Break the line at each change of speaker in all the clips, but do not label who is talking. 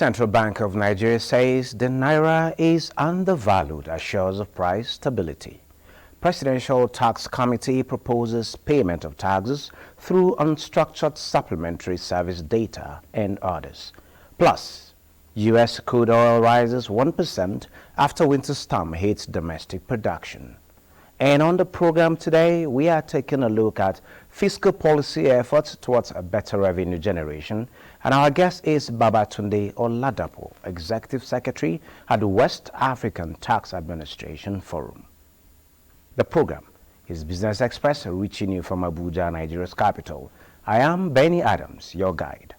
Central Bank of Nigeria says the Naira is undervalued as shows of price stability. Presidential Tax Committee proposes payment of taxes through unstructured supplementary service data and others. Plus, U.S. crude oil rises 1% after winter storm hits domestic production. And on the program today, we are taking a look at fiscal policy efforts towards a better revenue generation. And our guest is Babatunde Oladapo, Executive Secretary at the West African Tax Administration Forum. The program is Business Express, reaching you from Abuja, Nigeria's capital. I am Benny Adams, your guide.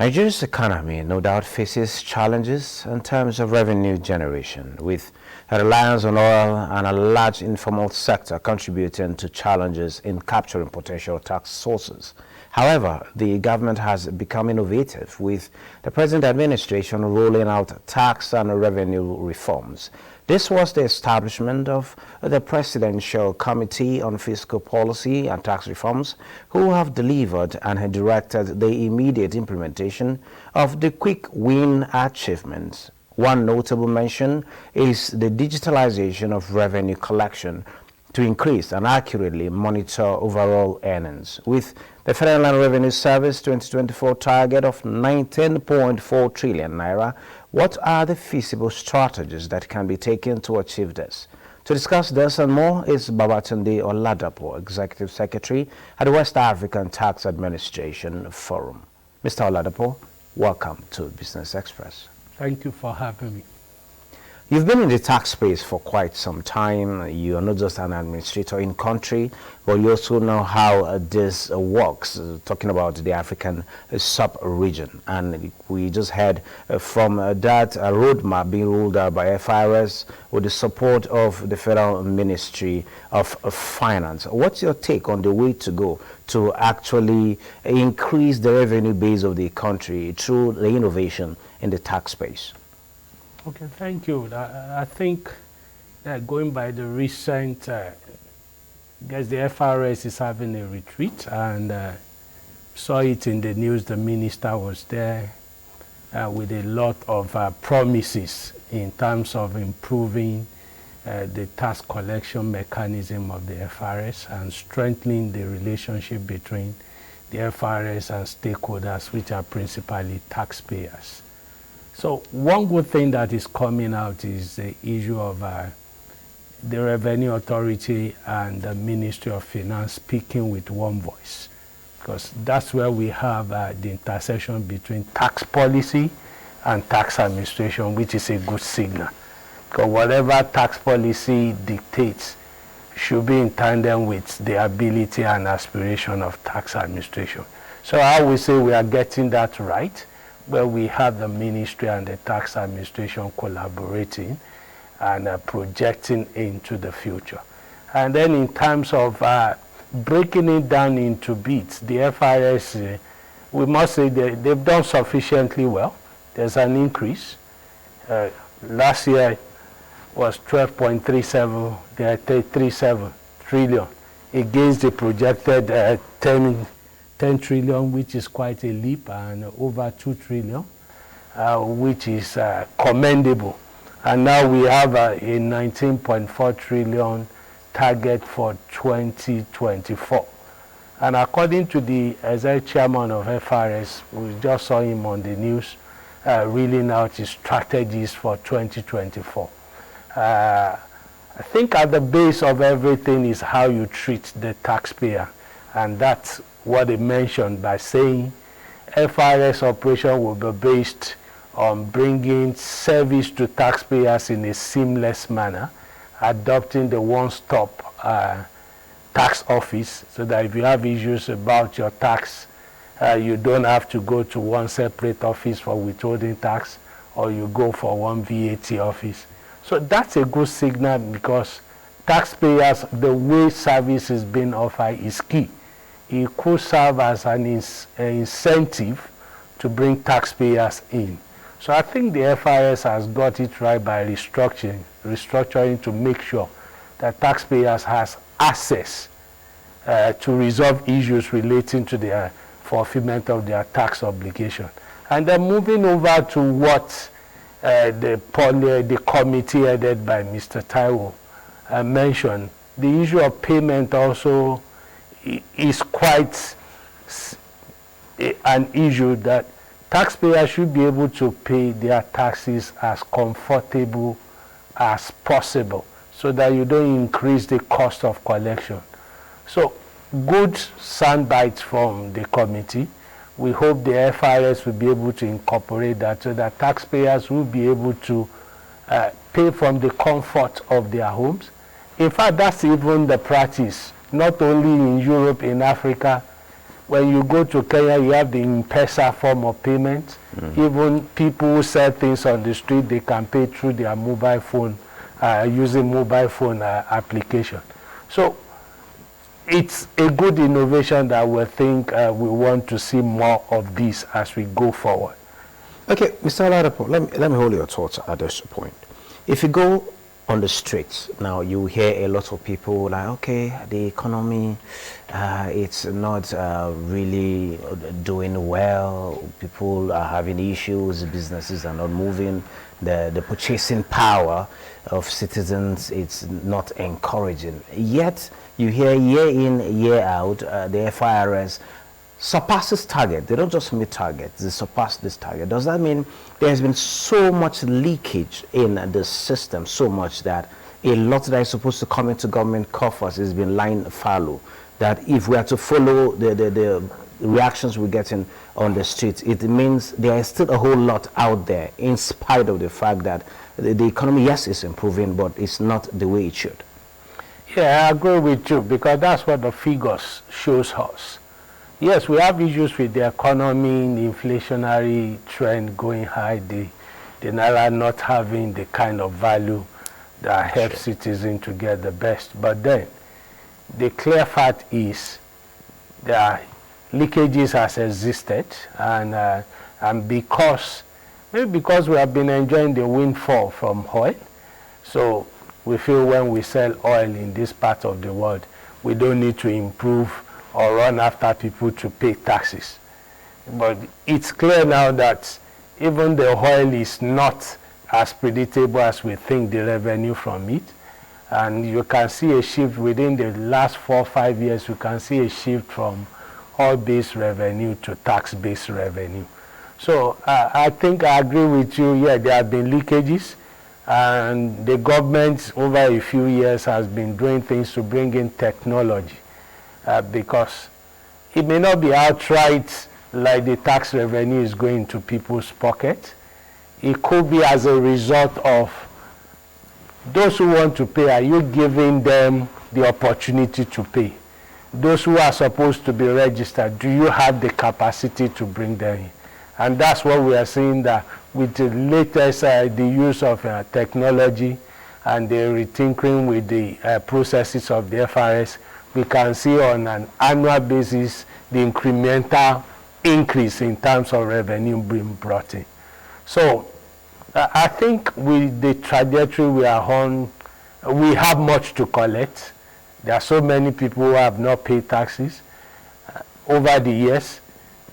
Nigeria's economy no doubt faces challenges in terms of revenue generation, with a reliance on oil and a large informal sector contributing to challenges in capturing potential tax sources. However, the government has become innovative, with the present administration rolling out tax and revenue reforms. This was the establishment of the Presidential Committee on Fiscal Policy and Tax Reforms, who have delivered and have directed the immediate implementation of the quick win achievements. One notable mention is the digitalization of revenue collection to increase and accurately monitor overall earnings, with the Federal Land Revenue Service 2024 target of 19.4 trillion naira. What are the feasible strategies that can be taken to achieve this? To discuss this and more is Babatunde Oladapo, Executive Secretary at the West African Tax Administration Forum. Mr. Oladapo, welcome to Business Express.
Thank you for having me.
You've been in the tax space for quite some time. You are not just an administrator in country, but you also know how this works, talking about the African sub-region. And we just heard from that roadmap being rolled out by FIRS with the support of the Federal Ministry of Finance. What's your take on the way to go to actually increase the revenue base of the country through the innovation in the tax space?
Okay, thank you. I think that going by the recent, I guess the FRS is having a retreat, and saw it in the news. The minister was there with a lot of promises in terms of improving the tax collection mechanism of the FRS and strengthening the relationship between the FRS and stakeholders, which are principally taxpayers. So one good thing that is coming out is the issue of the Revenue Authority and the Ministry of Finance speaking with one voice, because that's where we have the intersection between tax policy and tax administration, which is a good signal. Because whatever tax policy dictates should be in tandem with the ability and aspiration of tax administration. So I would say we are getting that right, where we have the ministry and the tax administration collaborating and projecting into the future. And then in terms of breaking it down into bits, the FIS, we must say they've done sufficiently well. There's an increase. Last year was 12.37 trillion against the projected 10 trillion, which is quite a leap, and over 2 trillion, which is commendable. And now we have a 19.4 trillion target for 2024. And according to the executive chairman of FRS, we just saw him on the news, reeling out his strategies for 2024. I think at the base of everything is how you treat the taxpayer. And that's what he mentioned by saying FRS operation will be based on bringing service to taxpayers in a seamless manner, adopting the one-stop tax office, so that if you have issues about your tax, you don't have to go to one separate office for withholding tax, or you go for one VAT office. So that's a good signal, because taxpayers, the way service is being offered is key. It could serve as an incentive to bring taxpayers in. So I think the FIS has got it right by restructuring to make sure that taxpayers has access to resolve issues relating to their fulfillment of their tax obligation. And then moving over to what the committee headed by Mr. Taiwo mentioned, the issue of payment also is quite an issue, that taxpayers should be able to pay their taxes as comfortable as possible, so that you don't increase the cost of collection. So good soundbites from the committee. We hope the FIS will be able to incorporate that, so that taxpayers will be able to pay from the comfort of their homes. In fact, that's even the practice, not only in Europe, in Africa. When you go to Kenya, you have the M-Pesa form of payment. Even people who sell things on the street, they can pay through their mobile phone, using mobile phone application. So it's a good innovation that we think we want to see more of this as we go forward.
Okay, Mr. Oladapo, let me hold your thoughts at this point. If you go on the streets now, you hear a lot of people like, okay, the economy, it's not really doing well. People are having issues, businesses are not moving, the purchasing power of citizens, it's not encouraging. Yet you hear year in, year out, the FIRS surpasses target. They don't just meet targets, they surpass this target. Does that mean there has been so much leakage in the system, so much that a lot that is supposed to come into government coffers has been lying fallow? That if we are to follow the reactions we're getting on the streets, it means there is still a whole lot out there, in spite of the fact that the economy, yes, is improving, but it's not the way it should.
Yeah, I agree with you, because that's what the figures shows us. Yes, we have issues with the economy, the inflationary trend going high, the Naira not having the kind of value that helps citizens to get the best. But then, the clear fact is that leakages has existed, and maybe because we have been enjoying the windfall from oil, so we feel when we sell oil in this part of the world, we don't need to improve or run after people to pay taxes. But it's clear now that even the oil is not as predictable as we think, the revenue from it. And you can see a shift within the last 4 or 5 years. You can see a shift from oil-based revenue to tax-based revenue. So I think I agree with you. Yeah, there have been leakages, and the government over a few years has been doing things to bring in technology. Because it may not be outright like the tax revenue is going to people's pocket. It could be as a result of those who want to pay, are you giving them the opportunity to pay? Those who are supposed to be registered, do you have the capacity to bring them in? And that's what we are seeing, that with the latest the use of technology and the retinkering with the processes of the FRS, we can see on an annual basis the incremental increase in terms of revenue being brought in. So I think with the trajectory we are on, we have much to collect. There are so many people who have not paid taxes over the years.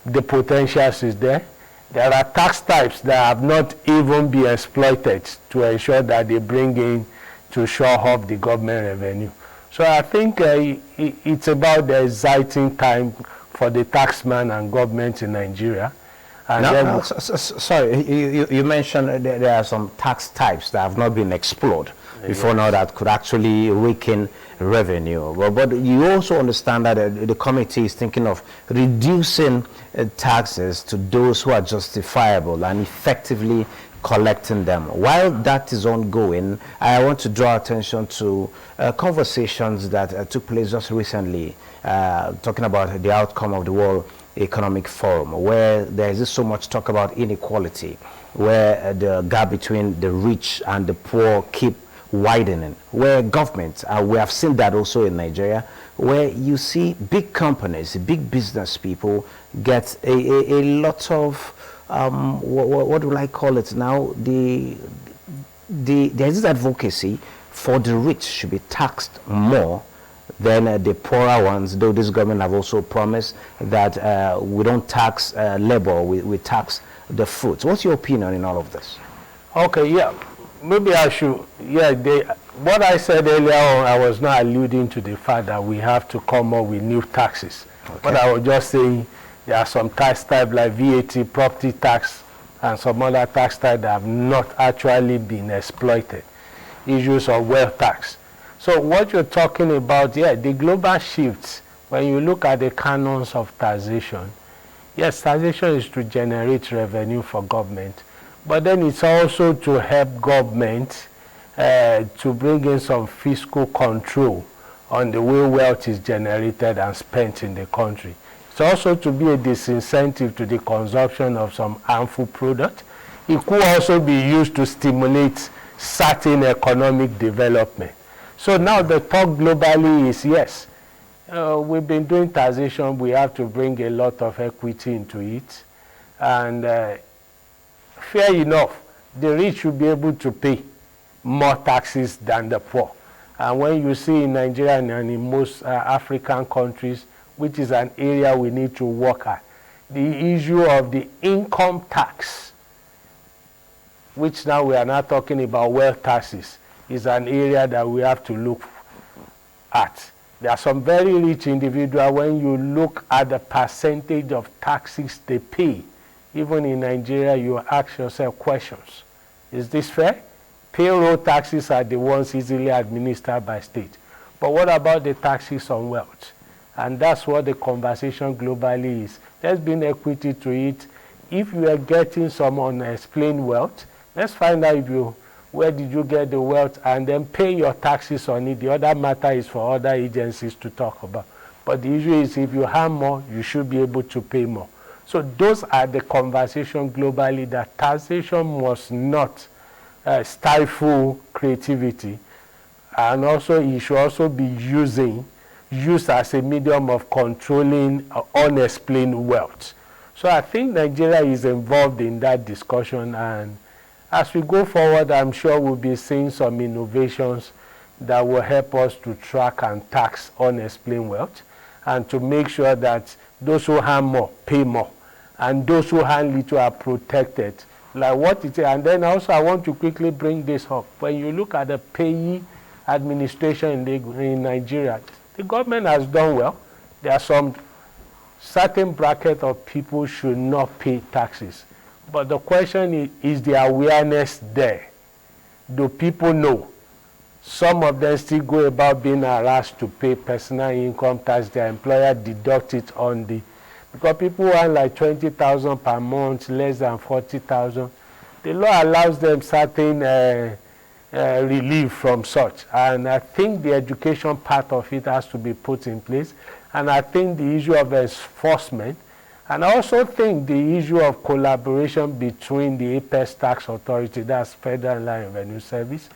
The potential is there. there are tax types that have not even been exploited to ensure that they bring in to shore up the government revenue. So I think it's about the exciting time for the taxman and government in Nigeria. And
sorry, you mentioned there are some tax types that have not been explored before now that could actually rake in revenue. But you also understand that the committee is thinking of reducing taxes to those who are justifiable and effectively collecting them. While that is ongoing, I want to draw attention to conversations that took place just recently, talking about the outcome of the World Economic Forum, where there is so much talk about inequality, where the gap between the rich and the poor keep widening, where governments, we have seen that also in Nigeria, where you see big companies, big business people get a lot of, what do I call it now? There's this advocacy for the rich should be taxed more than the poorer ones, though this government have also promised that we don't tax labor, we tax the fruits. What's your opinion in all of this?
Okay, yeah. Maybe I should, what I said earlier on, I was not alluding to the fact that we have to come up with new taxes. Okay. But I was just saying there are some tax types like VAT, property tax, and some other tax types that have not actually been exploited. Issues of wealth tax. So what you're talking about, the global shifts, when you look at the canons of taxation, yes, taxation is to generate revenue for government, but then it's also to help government to bring in some fiscal control on the way wealth is generated and spent in the country. It's also to be a disincentive to the consumption of some harmful product. It could also be used to stimulate certain economic development. So now the talk globally is, yes, we've been doing taxation, we have to bring a lot of equity into it. And fair enough, the rich should be able to pay more taxes than the poor. And when you see in Nigeria and in most African countries, which is an area we need to work at, the issue of the income tax, which now we are not talking about wealth taxes, is an area that we have to look at. There are some very rich individuals, when you look at the percentage of taxes they pay, even in Nigeria, you ask yourself questions. Is this fair? Payroll taxes are the ones easily administered by state. But what about the taxes on wealth? And that's what the conversation globally is. There's been equity to it. If you are getting some unexplained wealth, let's find out where did you get the wealth, and then pay your taxes on it. The other matter is for other agencies to talk about. But the issue is, if you have more, you should be able to pay more. So those are the conversation globally, that taxation must not stifle creativity, and also it should also be used as a medium of controlling unexplained wealth. So I think Nigeria is involved in that discussion, and as we go forward, I'm sure we'll be seeing some innovations that will help us to track and tax unexplained wealth, and to make sure that those who have more pay more, and those who have little are protected. Like what it is. And then also I want to quickly bring this up. When you look at the payee administration in Nigeria, the government has done well. There are some certain bracket of people should not pay taxes. But the question is the awareness there? Do people know? Some of them still go about being harassed to pay personal income tax. Their employer deduct it on the, because people earn like 20,000 per month, less than 40,000. The law allows them certain relief from such. And I think the education part of it has to be put in place. And I think the issue of enforcement, and I also think the issue of collaboration between the Apex Tax Authority, that's Federal Inland Revenue Service,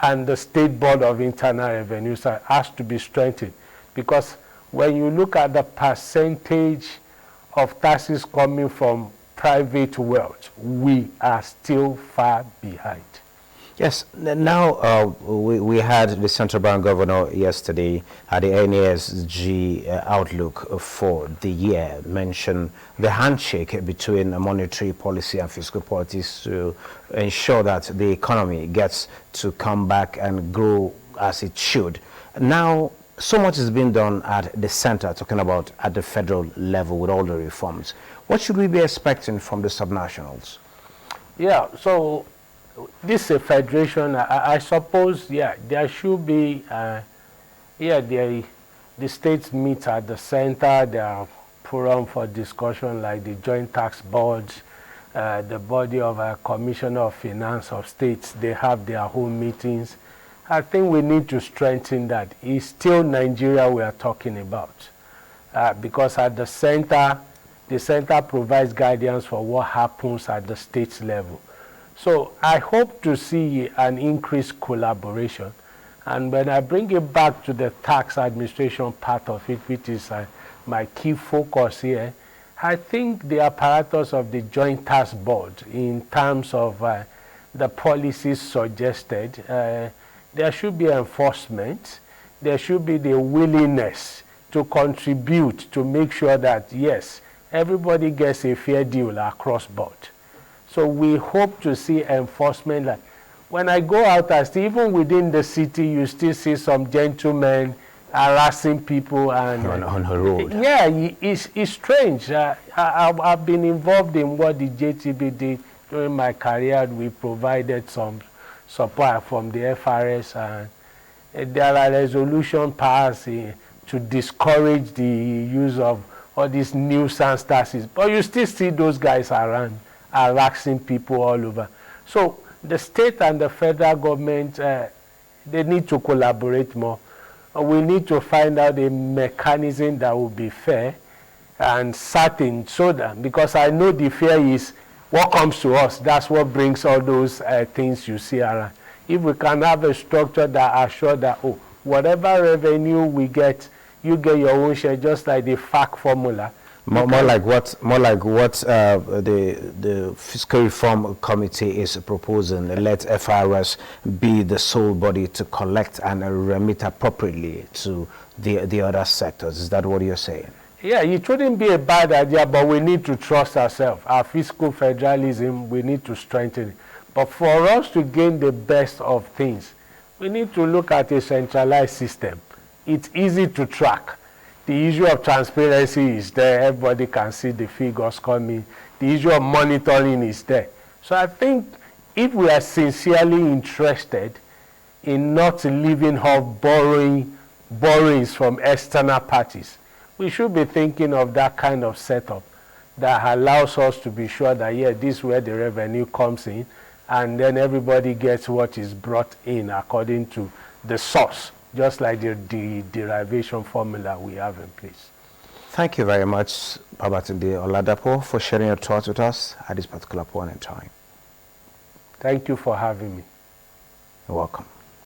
and the State Board of Internal Revenue has to be strengthened. Because when you look at the percentage of taxes coming from private wealth, we are still far behind.
Yes, now we had the central bank governor yesterday at the NASG outlook for the year mention the handshake between monetary policy and fiscal policies to ensure that the economy gets to come back and grow as it should. Now, so much has been done at the center, talking about at the federal level with all the reforms. What should we be expecting from the subnationals?
Yeah, so this is a federation. I suppose, yeah, there should be, the states meet at the center. There are forum for discussion like the Joint Tax Board, the body of a Commissioner of Finance of states. They have their own meetings. I think we need to strengthen that. It's still Nigeria we are talking about, because at the center provides guidance for what happens at the state level. So I hope to see an increased collaboration. And when I bring it back to the tax administration part of it, which is my key focus here, I think the apparatus of the Joint Tax Board in terms of the policies suggested, there should be enforcement, there should be the willingness to contribute to make sure that, yes, everybody gets a fair deal across board. So we hope to see enforcement. Like when I go out, even within the city, you still see some gentlemen harassing people and
on the road.
Yeah, it's strange. I've been involved in what the JTB did during my career. We provided some support from the FRS, and there are resolution passed to discourage the use of all these nuisance taxes. But you still see those guys around harassing people all over. So the state and the federal government, they need to collaborate more. We need to find out a mechanism that will be fair and certain, so that, because I know the fear is what comes to us. That's what brings all those things you see around. If we can have a structure that assures that, oh, whatever revenue we get, you get your own share, just like the FAC formula.
More like what the Fiscal Reform Committee is proposing. Let FRS be the sole body to collect and remit appropriately to the other sectors. Is that what you're saying?
Yeah, it shouldn't be a bad idea, but we need to trust ourselves. Our fiscal federalism, we need to strengthen it. But for us to gain the best of things, we need to look at a centralized system. It's easy to track. The issue of transparency is there. Everybody can see the figures coming. The issue of monitoring is there. So I think if we are sincerely interested in not living off borrowings from external parties, we should be thinking of that kind of setup that allows us to be sure that, yeah, this is where the revenue comes in, and then everybody gets what is brought in according to the source, just like the derivation formula we have in place.
Thank you very much, Babatunde Oladapo, for sharing your thoughts with us at this particular point in time.
Thank you for having me.
You're welcome.